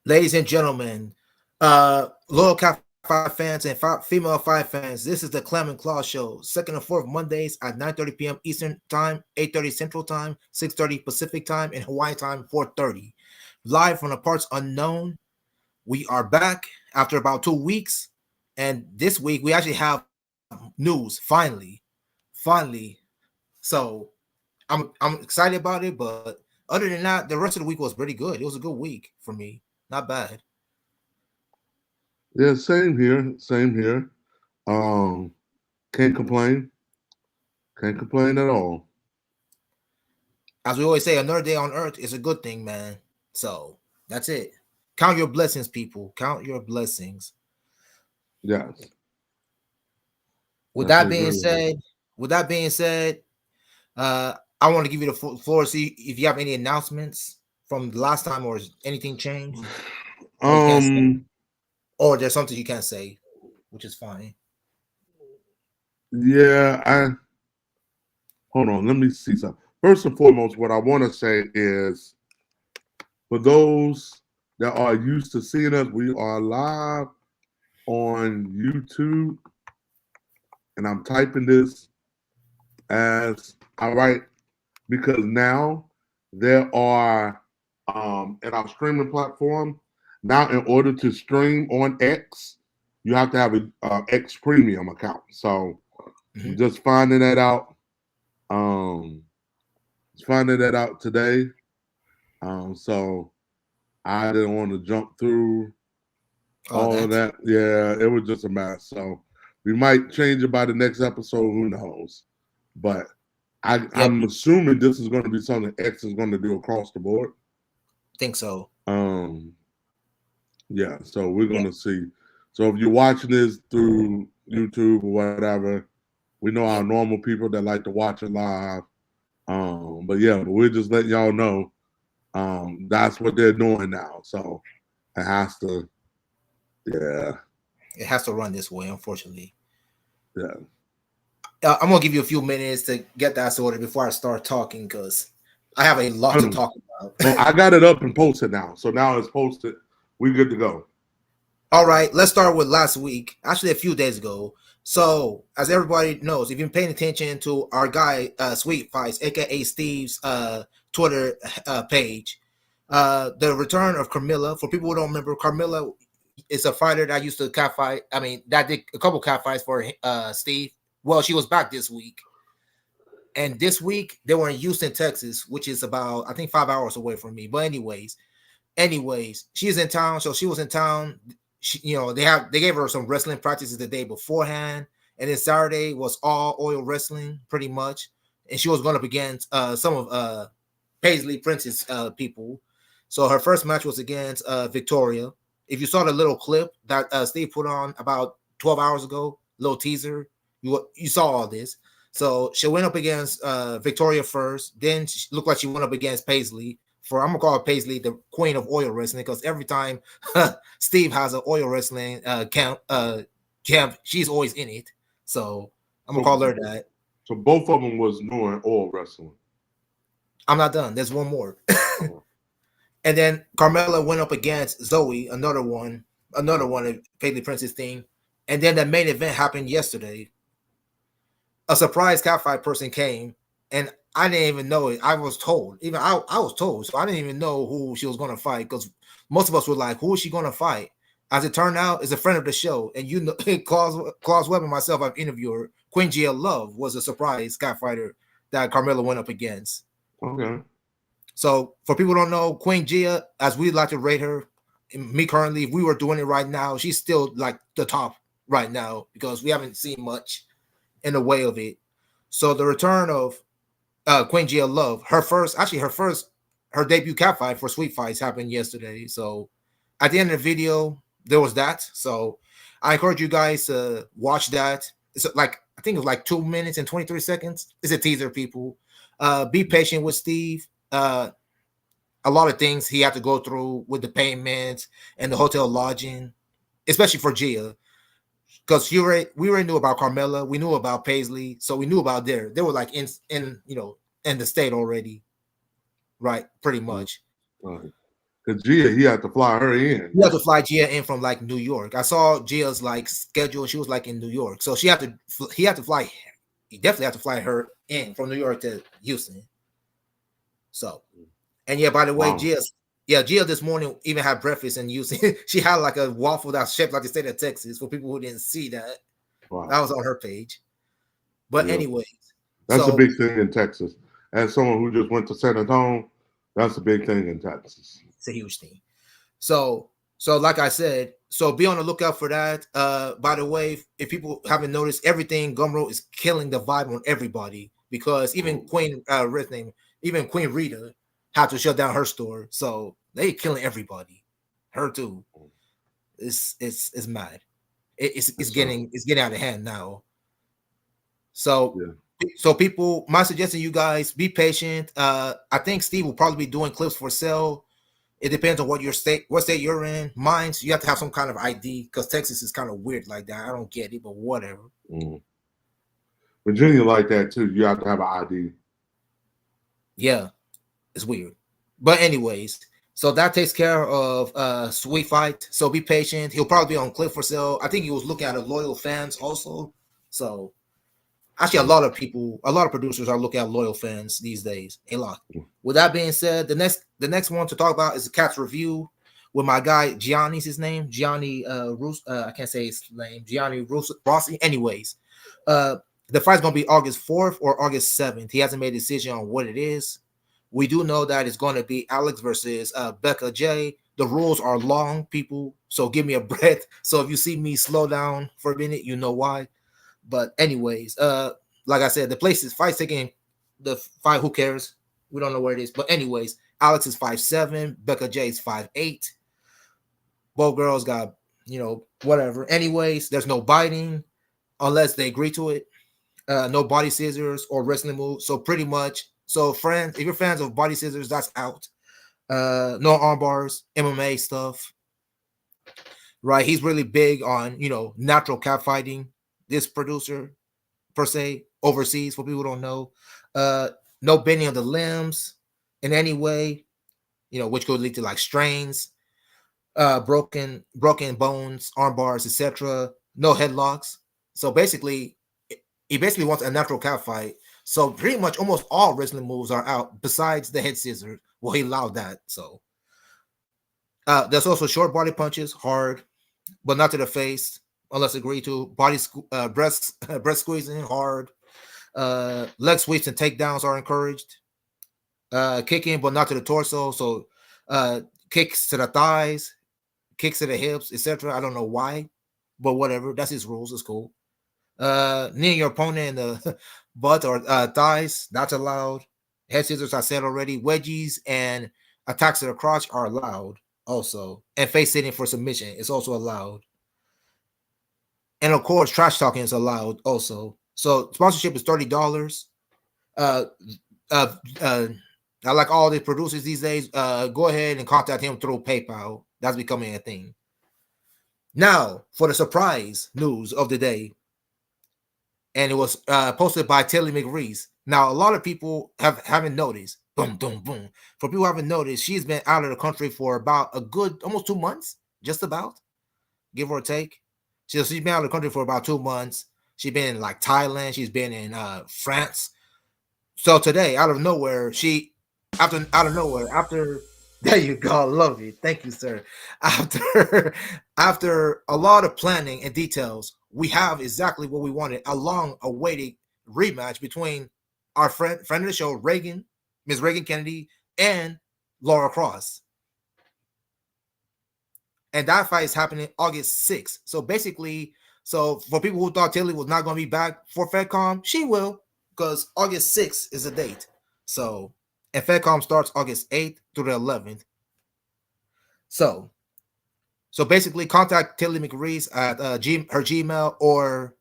Ladies and gentlemen, loyal Cat 5 fans and female 5 fans, this is the Clem and Claw Show, second and fourth Mondays at 9:30 p.m. Eastern Time, 8:30 Central Time, 6:30 Pacific Time, and Hawaii Time, 4:30. Live from the parts unknown. We are back after about 2 weeks, and this week we actually have news. Finally. So I'm excited about it, but other than that, the rest of the week was pretty good. It was a good week for me. Not bad. Yeah, same here. Same here. Um, can't complain. Can't complain at all. As we always say, another day on earth is a good thing, man. So that's it. Count your blessings, people. Count your blessings. Yes, With yes, I that agree being with you. said, with that being said, I want to give you the floor. See if you have any announcements from the last time, or has anything changed that you can't say, Um, or there's something you can't say, which is fine. yeah, I hold on. Let me see something. First and foremost, what I want to say is for those that are used to seeing us, we are live on YouTube, and I'm typing this as I write because now there are in our streaming platform now in order to stream on X, you have to have a X Premium account. So Mhm. I'm just finding that out. Um, just finding that out today. So I didn't want to jump through Oh, all of that. that. Yeah, it was just a mess. So we might change it by the next episode. Who knows? But Yep. I'm assuming this is going to be something X is going to do across the board. Think so. Um, yeah, so we're Yeah. going to see. So if you're watching this through YouTube or whatever, we know our Yep. normal people that like to watch it live. But yeah, but we're just letting y'all know that's what they're doing now. So it has to, yeah, It has to run this way, unfortunately. yeah. I'm gonna give you a few minutes to get that sorted before I start talking, because I have a lot to Oh, talk about. oh, I got it up and posted now. So now it's posted. We good to go. All right, let's start with last week, actually a few days ago. So, as everybody knows, if you've been paying attention to our guy, Sweet Fights, aka Steve's Twitter page, the return of Carmilla. For people who don't remember, Carmilla is a fighter that used to cat fight. I mean, that did a couple cat fights for Steve. Well, she was back this week, and this week they were in Houston, Texas, which is about, I think, 5 hours away from me. But anyways, she's in town, so she was in town. They gave her some wrestling practices the day beforehand, and then Saturday was all oil wrestling, pretty much. And she was going up against some of Paisley Prince's people. So her first match was against Victoria. If you saw the little clip that Steve put on about 12 hours ago, little teaser, you saw all this. So she went up against Victoria first. Then she looked like she went up against Paisley. I'm gonna call her Paisley the queen of oil wrestling, because every time Steve has an oil wrestling camp, she's always in it. So I'm gonna So call her that. so both of them was doing all wrestling. I'm not done. There's one more. Oh, And then Carmella went up against Zoe, another one of Paisley Prince's thing. And then the main event happened yesterday. A surprise catfight person came, and I didn't even know it. I was told, even I was told, so I didn't even know who she was going to fight, because most of us were like, "Who is she going to fight?" As it turned out, is a friend of the show, and Claus Webb and myself, I've interviewed her. Queen Gia Love was a surprise catfighter that Carmella went up against. okay. So for people who don't know, Queen Gia, as we like to rate her, me currently, if we were doing it right now, she's still like the top right now, because we haven't seen much in the way of it. So the return of Queen Gia Love, her debut cat fight for Sweet Fights happened yesterday. So at the end of the video, there was that. So I encourage you guys to watch that. It's like, I think it was like 2 minutes and 23 seconds. It's a teaser, people. Be patient with Steve. A lot of things he had to go through with the payments and the hotel lodging, especially for Gia, because we already knew about Carmella, we knew about Paisley, so we knew about they were like in the state already, right? Pretty All much. right. Because Gia, he had to fly her in. You have to fly Gia in from like New York. I saw Gia's like schedule. She was like in New York, so she had to. He had to fly. He definitely had to fly her in from New York to Houston. So, and yeah, by the way, Wow. Gia this morning even had breakfast in Houston. She had like a waffle that's shaped like the state of Texas. For people who didn't see that, Wow. that was on her page. But Yeah. anyways, That's a so big thing in Texas. As someone who just went to San Antonio, that's a big thing in Texas. it's a huge thing. So like I said, so be on the lookout for that. By the way, if people haven't noticed, everything Gumroad is killing the vibe on everybody because even Queen even Queen Rita had to shut down her store. So they killing everybody. Her too. It's mad. It's getting out of hand now. So people, my suggestion, you guys be patient. I think Steve will probably be doing clips for sale. It depends on what state you're in. Mine's you have to have some kind of ID because Texas is kind of weird like that. I don't get it, but whatever. Virginia like that too. You have to have an ID. Yeah, it's weird. But anyways, so that takes care of Sweet Fight. So be patient. He'll probably be on clip for sale. I think he was looking at a loyal fans also. So actually, a lot of producers are looking at loyal fans these days. A lot. With that being said, the next one to talk about is the Cats review with my guy Gianni's his name. Gianni I can't say his name. Gianni Rossi. Anyways, the fight's gonna be August 4th or August 7th. He hasn't made a decision on what it is. We do know that it's going to be Alex versus Becca J. The rules are long, people, so give me a breath. So if you see me slow down for a minute, you know why. But anyways, like I said, the place is fight taking the fight. Who cares? We don't know where it is. But anyways, Alex is 5'7", Becca J is 5'8". Both girls got whatever. Anyways, there's no biting unless they agree to it. No body scissors or wrestling moves. So pretty much, friends, if you're fans of body scissors, that's out. No arm bars, MMA stuff. Right? He's really big on natural cat fighting. This producer per se overseas for people who don't know. No bending of the limbs in any way, which could lead to like strains, broken bones, arm bars, etc. No headlocks. So basically, he basically wants a natural cat fight. So pretty much almost all wrestling moves are out besides the head scissors. Well, he allowed that. So there's also short body punches, hard, but not to the face unless agreed to. Breast squeezing, hard. Leg sweeps and takedowns are encouraged. Kicking, but not to the torso. So kicks to the thighs, kicks to the hips, etc. I don't know why, but whatever. That's his rules. It's cool. Kneeing your opponent in the butt or thighs, that's allowed. Head scissors, I said already. Wedgies and attacks to the crotch are allowed also. And face sitting for submission is also allowed. And of course, trash talking is allowed also. So sponsorship is $30. Uh, uh, uh, I like all the producers these days. Go ahead and contact him through PayPal. That's becoming a thing. Now, for the surprise news of the day, and it was posted by Tilly McReese. Now, a lot of people haven't noticed. Boom, boom, boom. For people who haven't noticed, she's been out of the country for about a good almost 2 months, just about, give or take. She's been out of the country for about 2 months. She's been in like Thailand. She's been in France. So today, out of nowhere, after there you go, I love it. Thank you, sir. After a lot of planning and details, we have exactly what we wanted, a long awaited rematch between our friend of the show, Ms. Reagan Kennedy, and Laura Cross. And that fight is happening August 6th. So basically, for people who thought Tilly was not going to be back for FedCom, she will, because August 6th is the date. So, and FedCom starts August 8th through the 11th. So basically, contact Tilly McReese at her Gmail or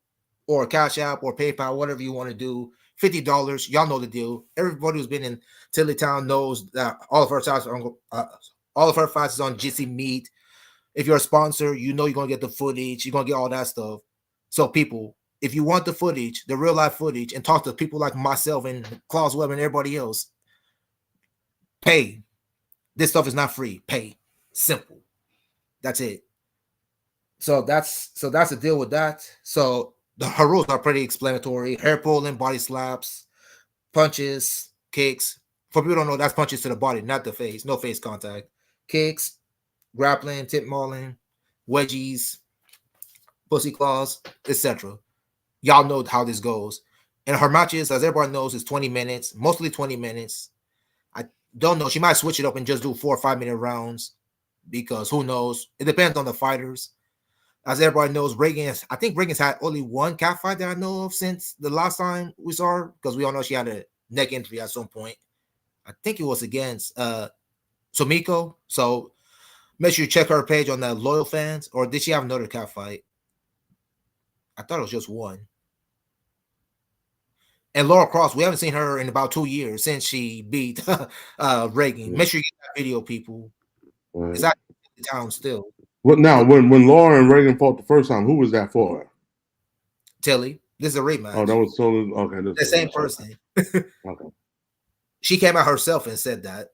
Cash App or PayPal, whatever you want to do. $50. Y'all know the deal. Everybody who's been in Tilly Town knows that all of her fights is on GC Meet. If you're a sponsor, you know you're gonna get the footage. You're gonna get all that stuff. So, people, if you want the footage, the real life footage, and talk to people like myself and Klaus Webb and everybody else, pay. This stuff is not free. Pay. Simple. That's it. So that's the deal with that. So her rules are pretty explanatory. Hair pulling, body slaps, punches, kicks. For people who don't know, that's punches to the body, not the face. No face contact. Kicks, grappling, tip mauling, wedgies, pussy claws, etc. Y'all know how this goes. And her matches, as everyone knows, is 20 minutes, mostly 20 minutes. I don't know. She might switch it up and just do 4 or 5 minute rounds because who knows? It depends on the fighters. As everybody knows, I think Reagan's had only one cat fight that I know of since the last time we saw her because we all know she had a neck injury at some point. I think it was against Sumiko. So make sure you check her page on the loyal fans. Or did she have another cat fight? I thought it was just one. And Laura Cross, we haven't seen her in about 2 years since she beat Reagan. Make sure you get that video, people. Right. It's at the town still. But now, when Laura and Reagan fought the first time, who was that for? Tilly, this is a rematch. Oh, that was totally okay. The same person. Okay. She came out herself and said that.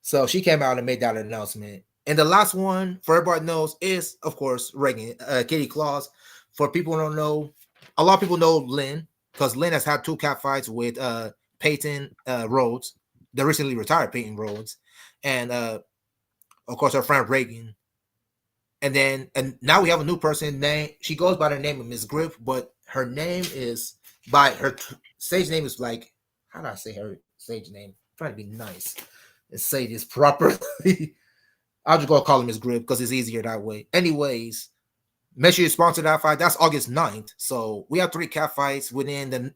So she came out and made that announcement. And the last one, for everybody knows, is of course Reagan, Kitty Claus. For people who don't know, a lot of people know Lynn because Lynn has had two cat fights with Peyton Rhodes, the recently retired Peyton Rhodes, and of course her friend Reagan. And now we have a new person named. She goes by the name of Miss Grip, but her name is by her stage name is like, how do I say her stage name? I'm trying to be nice and say this properly. I'll just go call him Miss Grip because it's easier that way. Anyways, make sure you sponsor that fight. That's August 9th. So we have 3 cat fights within the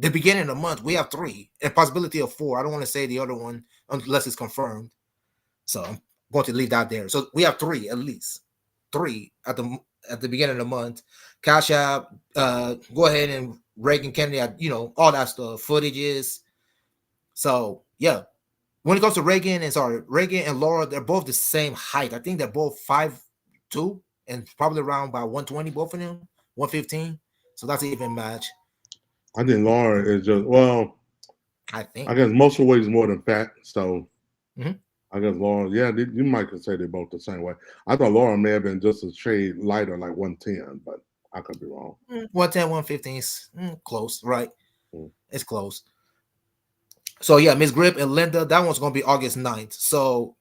beginning of the month. We have 3 and possibility of 4. I don't want to say the other one unless it's confirmed. So I'm going to leave that there. So we have 3 at least. 3 at the beginning of the month. Cash App, go ahead and Reagan Kennedy, all that stuff, footages. So yeah. When it comes to Reagan and Laura, they're both the same height. I think they're both 5'2" and probably around by 120, both of them, 115. So that's an even match. I think Laura is just I guess muscle weight is more than fat, so I guess Laura, yeah, you might could say they're both the same way. I thought Laura may have been just a shade lighter, like 110, but I could be wrong. 110, 115 is close, right? It's close. So yeah, Miss Grip and Linda, that one's gonna be August 9th. So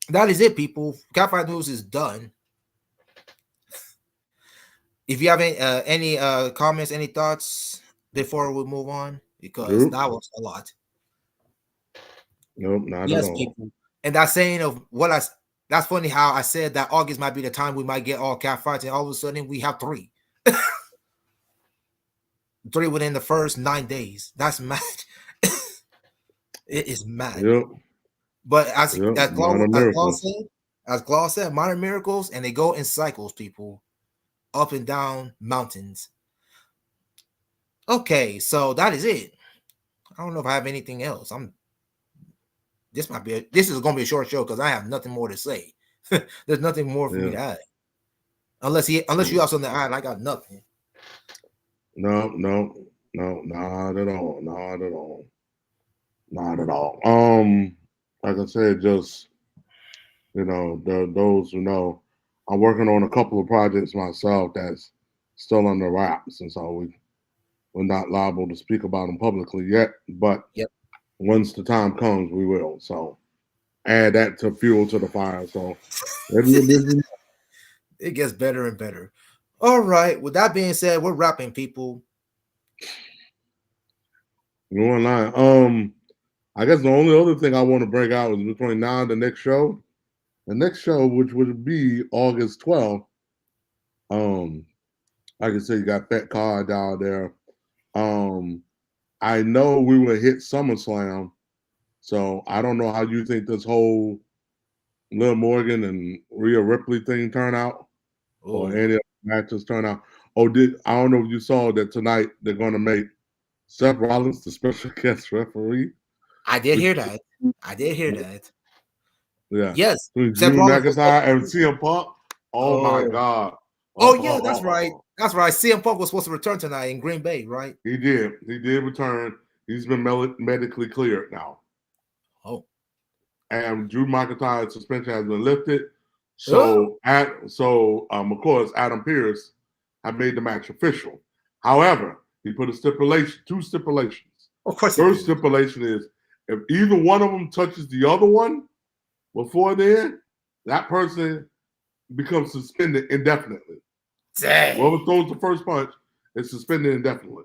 that is it, people. Catfight News is done. If you have any comments, any thoughts before we move on, because that was a lot. Nope, not yes, at all. People. And that saying of that's funny how I said that August might be the time we might get all cat fights, and all of a sudden we have 3. 3 within the first 9 days. That's mad. It is mad. Yep. But as Claude said, minor miracles, and they go in cycles, people, up and down mountains. Okay, so that is it. I don't know if I have anything else. This is gonna be a short show because I have nothing more to say. There's nothing more for me to add. Unless you have something to add, I got nothing. No, not at all. Not at all. Like I said, just those who know, I'm working on a couple of projects myself that's still under wraps, and so we're not liable to speak about them publicly yet. But once the time comes, we will. So add that to fuel to the fire. So it gets better and better. All right. With that being said, we're wrapping, people. You're online. I guess the only other thing I want to bring out is between now and the next show. The next show, which would be August 12th, like I said, you got Fat Card out there. I know we will hit SummerSlam, so I don't know how you think this whole Liv Morgan and Rhea Ripley thing turn out, or any of the matches turn out. I don't know if you saw that tonight they're going to make Seth Rollins the special guest referee. I did hear that. Yeah. Yes. Drew McIntyre and CM Punk. Oh my God. Yeah, that's right. That's right. CM Punk was supposed to return tonight in Green Bay, right? He did. He did return. He's been medically cleared now. Oh. and Drew McIntyre's suspension has been lifted. So, of course, Adam Pearce had made the match official. However, he put two stipulations. Of course. First stipulation is if either one of them touches the other one before then, that person becomes suspended indefinitely. Dang. Whoever throws the first punch is suspended indefinitely.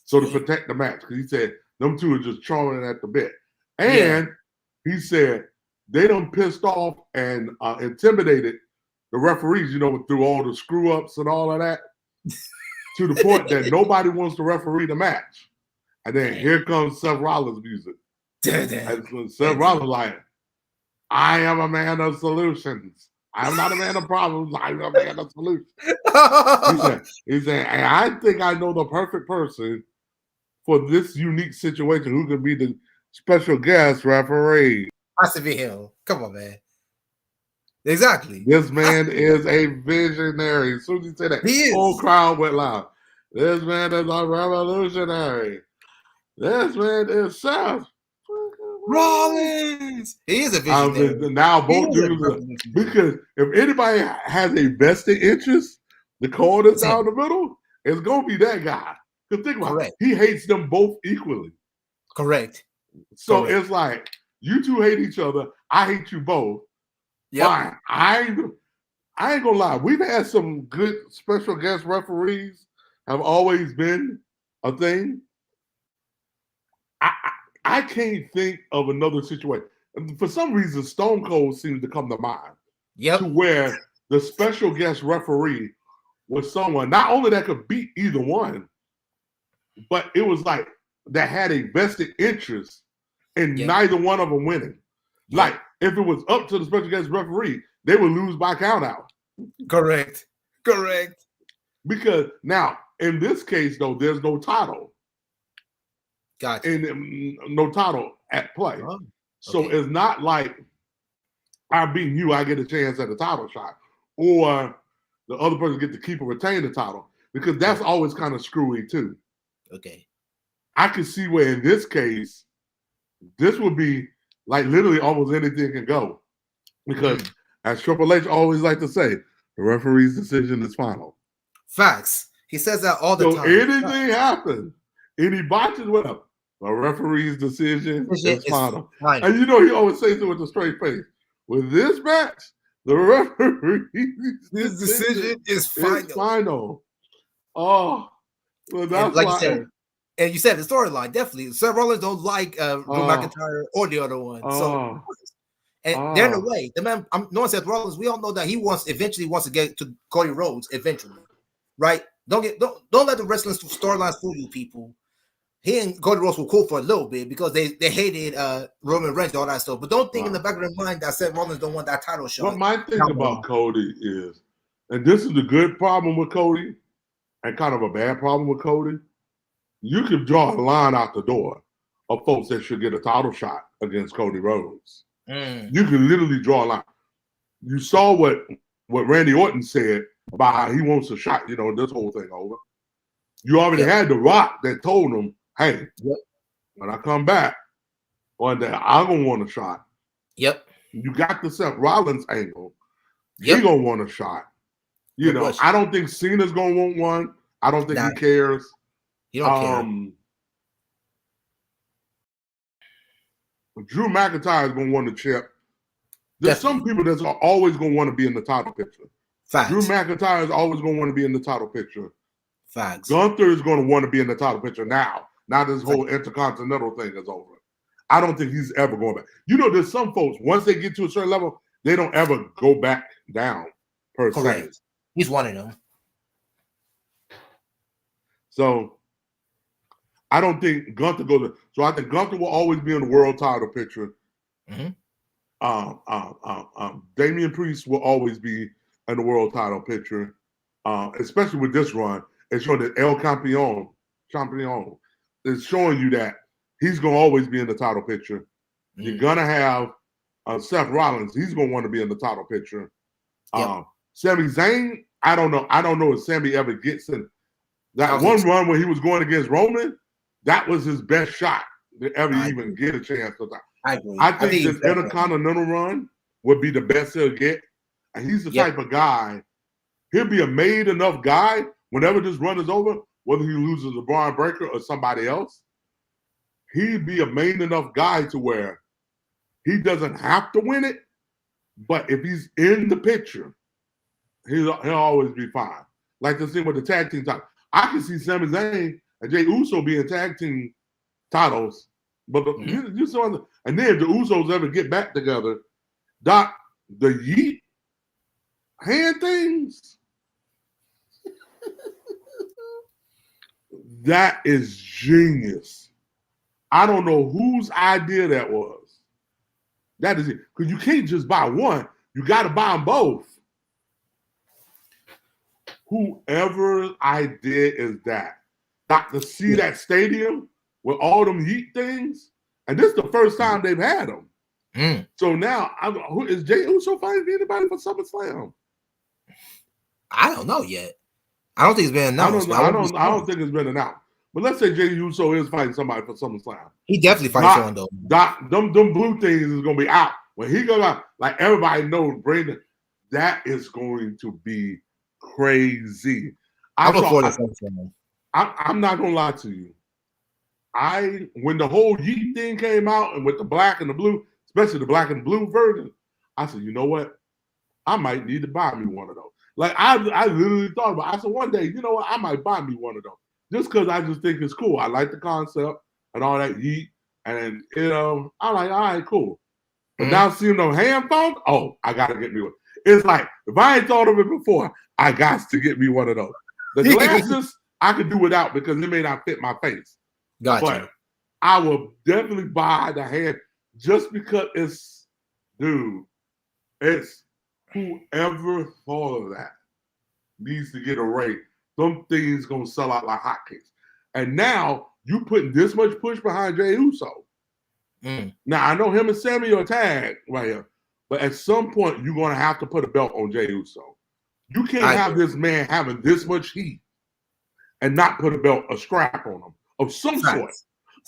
So to protect the match, because he said them two are just charming at the bit. And he said they done pissed off and intimidated the referees, through all the screw-ups and all of that, to the point that nobody wants to referee the match. And then here comes Seth Rollins' music. And Seth Rollins like, I am a man of solutions. I'm not a man of problems. I'm a man of solutions. He said, and I think I know the perfect person for this unique situation who could be the special guest referee. Has to be him. Come on, man. Exactly. This man is a visionary. As soon as he said that, the whole crowd went loud. This man is a revolutionary. This man is Seth Rollins. He is a visionary. Now both dudes, because if anybody has a vested interest to call this down the middle, it's gonna be that guy. Because think about it, he hates them both equally. Correct. So it's like you two hate each other. I hate you both. Fine. I ain't gonna lie. We've had some good special guest referees. Have always been a thing. I can't think of another situation. For some reason, Stone Cold seems to come to mind. To where the special guest referee was someone not only that could beat either one, but it was like that had a vested interest in neither one of them winning. Like if it was up to the special guest referee, they would lose by count out. Correct. Because now in this case, though, there's no title. Gotcha. And no title at play. So it's not like I beat you, I get a chance at a title shot. Or the other person get to keep or retain the title. Because that's always kind of screwy too. Okay. I can see where in this case, this would be like literally almost anything can go. Because as Triple H always like to say, the referee's decision is final. Facts. He says that all the time. So anything happens, any botches, whatever. The referee's decision is final. And he always says it with a straight face. With this match, the referee's decision is final. Oh, well, that's like you said. And you said the storyline, definitely. Seth Rollins don't like Drew McIntyre or the other one. So, and they're in a way. The man, knowing Seth Rollins, we all know that he eventually wants to get to Cody Rhodes eventually, right? Don't let the wrestling storylines fool you, people. He and Cody Rhodes were cool for a little bit because they hated Roman Reigns and all that stuff. But don't think in the back of their mind that Seth Rollins don't want that title shot. But my thing about Cody is, and this is the good problem with Cody, and kind of a bad problem with Cody, you can draw a line out the door of folks that should get a title shot against Cody Rhodes. You can literally draw a line. You saw what Randy Orton said about how he wants a shot, this whole thing over. You already had The Rock that told him, hey, when I come back, one day I'm going to want a shot. You got the Seth Rollins angle. He going to want a shot. I don't think Cena's going to want one. I don't think he cares. He don't care. Drew McIntyre is going to want to chip. There's some people that's always going to want to be in the title picture. Facts. Drew McIntyre is always going to want to be in the title picture. Facts. Gunther is going to want to be in the title picture now. Now this whole intercontinental thing is over. I don't think he's ever going back. There's some folks, once they get to a certain level, they don't ever go back down, per se. He's one of them. So I don't think Gunther goes. So I think Gunther will always be in the world title picture. Damian Priest will always be in the world title picture, especially with this run. It's showing that El Campeon is showing you that he's going to always be in the title picture. You're going to have Seth Rollins. He's going to want to be in the title picture. Sami Zayn, I don't know. I don't know if Sami ever gets in. That one run where he was going against Roman, that was his best shot to ever even get a chance to that. I agree. I I think think this he's better. Intercontinental run would be the best he'll get. And he's the Yep. type of guy, he'll be a made enough guy whenever this run is over, whether he loses to Braun Breaker or somebody else, he'd be a made enough guy to where he doesn't have to win it, but if he's in the picture, he'll always be fine. Like the thing with the tag team title. I can see Sami Zayn and Jey Uso being tag team titles, but you saw, and then if the Usos ever get back together, Doc, the Yeet hand things, that is genius. I don't know whose idea that was. That is it. Because you can't just buy one. You got to buy them both. Whoever's idea is that. Got to see that stadium with all them Yeet things. And this is the first time they've had them. So now, is Jey Uso fighting anybody for SummerSlam? I don't know yet. I don't think it's been announced. I don't think it's been announced. But let's say Jey Uso is fighting somebody for SummerSlam. He definitely fights someone though. Them blue things is gonna be out. When he goes out, like everybody knows Brandon, that is going to be crazy. I'm not gonna lie to you. When the whole Yeet thing came out and with the black and the blue, especially the black and blue version, I said, you know what? I might need to buy me one of those. Like I literally thought about it. I said one day, you know what? I might buy me one of those. Just because I just think it's cool. I like the concept and all that Yeet. And I'm like, all right, cool. But now seeing them hand phones, I gotta get me one. It's like if I ain't thought of it before, I got to get me one of those. The glasses I could do without because it may not fit my face. Gotcha. But I will definitely buy the hand just because it's whoever thought of that needs to get a rate. Some things gonna sell out like hotcakes. And now you putting this much push behind Jey Uso. Now I know him and Sammy are tagged right here, but at some point you're gonna have to put a belt on Jey Uso. You can't have this man having this much heat and not put a strap on him of some sort.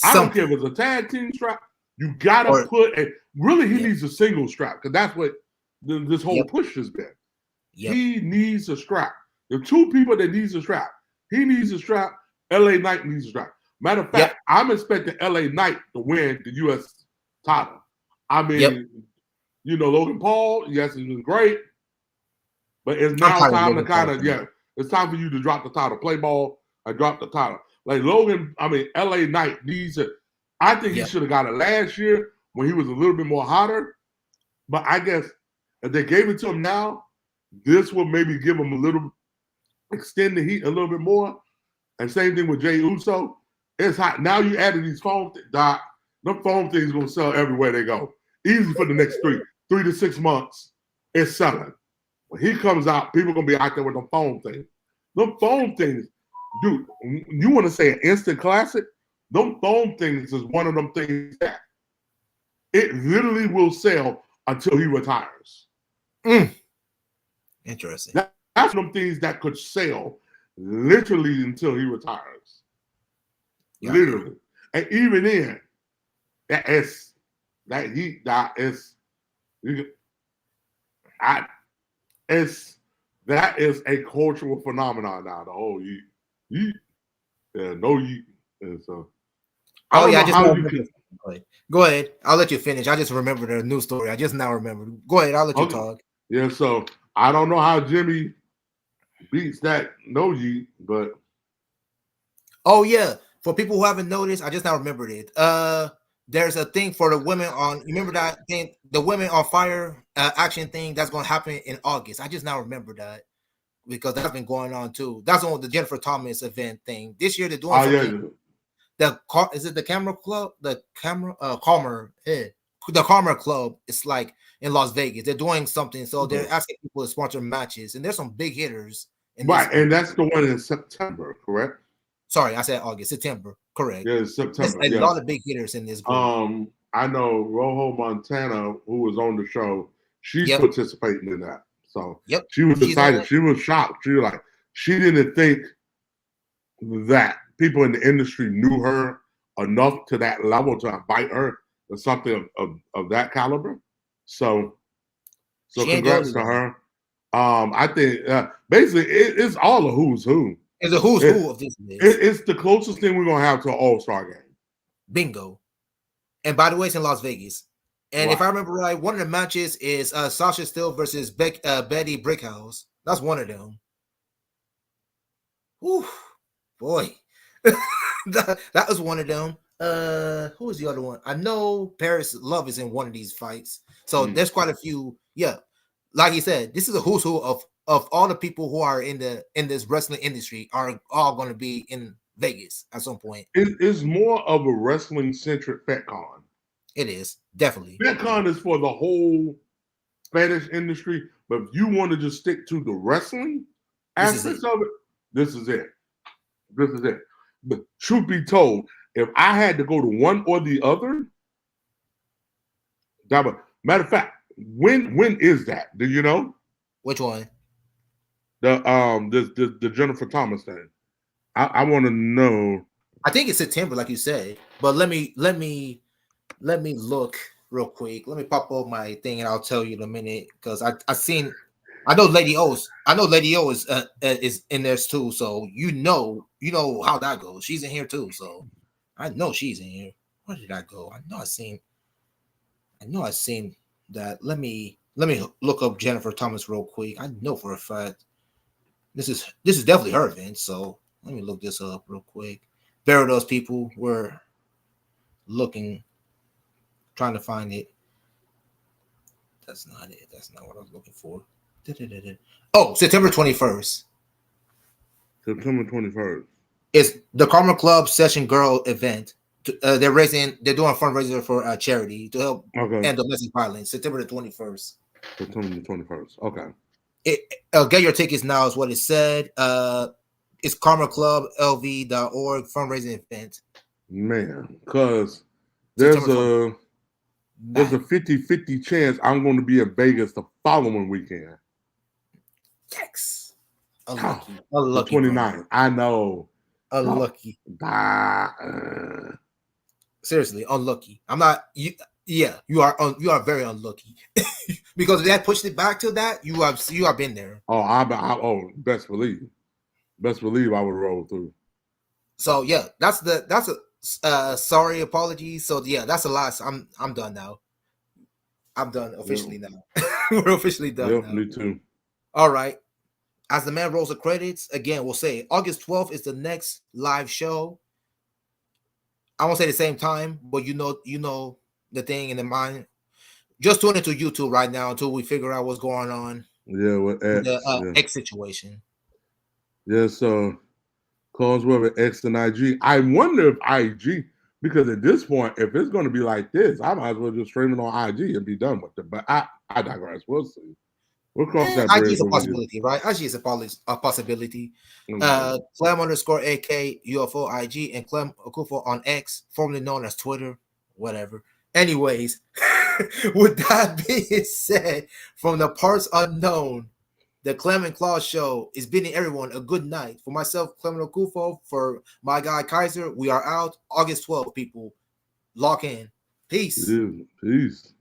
I don't care if it's a tag team strap. You gotta put he needs a single strap because that's what this whole push has been. He needs a strap. The two people that needs a strap. He needs a strap. LA Knight needs a strap. Matter of fact, I'm expecting LA Knight to win the U.S. title. I mean, Logan Paul, yes, he's been great. But it's now time to kind of, it's time for you to drop the title. Play ball and drop the title. Like LA Knight needs it. I think he should have got it last year when he was a little bit more hotter. But I guess if they gave it to him now, this will maybe give him a little, extend the heat a little bit more. And same thing with Jey Uso. It's hot. Now you added these foam things, Doc. Them foam things going to sell everywhere they go. Easy for the next 3 to 6 months. It's selling. When he comes out, people going to be out there with them foam things. Them foam things, dude, you want to say an instant classic? Them foam things is one of them things that it literally will sell until he retires. Interesting. That's them things that could sell literally until he retires. Literally. And even then, that is a cultural phenomenon now. The whole yeet. No yeet. And so go ahead. I'll let you finish. I just remembered a news story. I just now remembered. Go ahead. I'll let you talk. Yeah, so I don't know how Jimmy beats that no yeet, but for people who haven't noticed, I just now remembered it. There's a thing for the women on. You remember that thing, the Women on Fire action thing that's going to happen in August. I just now remember that because that's been going on too. That's on the Jennifer Thomas event thing. This year they're doing something. Is it the Camera Club? The Karma Club. It's like in Las Vegas. They're doing something, so they're asking people to sponsor matches, and there's some big hitters. And that's the one in September, correct? Sorry, I said August, September. Correct. Yeah, it's September. There's a lot of big hitters in this group. I know Rojo Montana, who was on the show, she's participating in that. So she was excited. She was shocked. She didn't think that people in the industry knew her enough to that level to invite her or something of that caliber. So She ain't the congrats only to one. her. I think basically it's all a who's who. It's a who's It, who of this list. it's the closest thing we're gonna have to an All-Star game. Bingo. And by the way, it's in Las Vegas. And if Right. I remember right, one of the matches is Sasha Steele versus Betty Brickhouse. That's one of them. Whew, boy, that was one of them. Who was the other one? I know Paris Love is in one of these fights, so there's quite a few. Yeah, like you said, this is a who's who of all the people who are in this wrestling industry are all going to be in Vegas at some point. It's more of a wrestling centric FetCon. It is definitely. FetCon is for the whole Spanish industry, but if you want to just stick to the wrestling This is aspects it. of it, this is it. This is it. But truth be told, if I had to go to one or the other, that would, matter of fact, when is that? Do you know? Which one? The Jennifer Thomas thing. I want to know. I think it's September, like you said. But let me look real quick. Let me pop up my thing and I'll tell you in a minute because I know Lady O's. I know Lady O is in there too. So you know how that goes. She's in here too. So I know she's in here. Where did I go? I know I seen that. Let me look up Jennifer Thomas real quick. I know for a fact this is definitely her event. So let me look this up real quick. Bear with those people. We're looking, trying to find it. That's not it. That's not what I was looking for. Oh, September 21st. September 21st. It's the Karma Club Session Girl event. They're doing a fundraiser for a charity to help end domestic violence. September the 21st. September the 21st. Okay. Get your tickets now is what it said. It's karmaclublv.org fundraising event. Man, because there's a 50-50 chance I'm going to be in Vegas the following weekend. Yikes. Unlucky. Unlucky. The 29th. I know. Unlucky. Seriously, unlucky. I'm not you. Yeah, you are very unlucky because if that pushed it back to that, you have been there. Oh, best believe I would roll through. So yeah, that's a sorry apologies. So yeah, that's the last. I'm done now. I'm done officially now. We're officially done now. Me too. All right. As the man rolls the credits, again, we'll say August 12th is the next live show. I won't say the same time, but you know the thing in the mind. Just tune into YouTube right now until we figure out what's going on. Yeah, with the X situation. Yeah, so calls whether X and IG. I wonder if IG, because at this point, if it's going to be like this, I might as well just stream it on IG and be done with it. But I digress. We'll see. We'll cross that bridge. IG is a possibility, right? IG is a possibility. Clem _ AK UFO IG and Clem Okufo on X, formerly known as Twitter, whatever. Anyways, with that being said, from the parts unknown, the Clem and Claw Show is bidding everyone a good night. For myself, Clement Okufo, for my guy Kaiser, we are out August 12th, people. Lock in. Peace. Peace.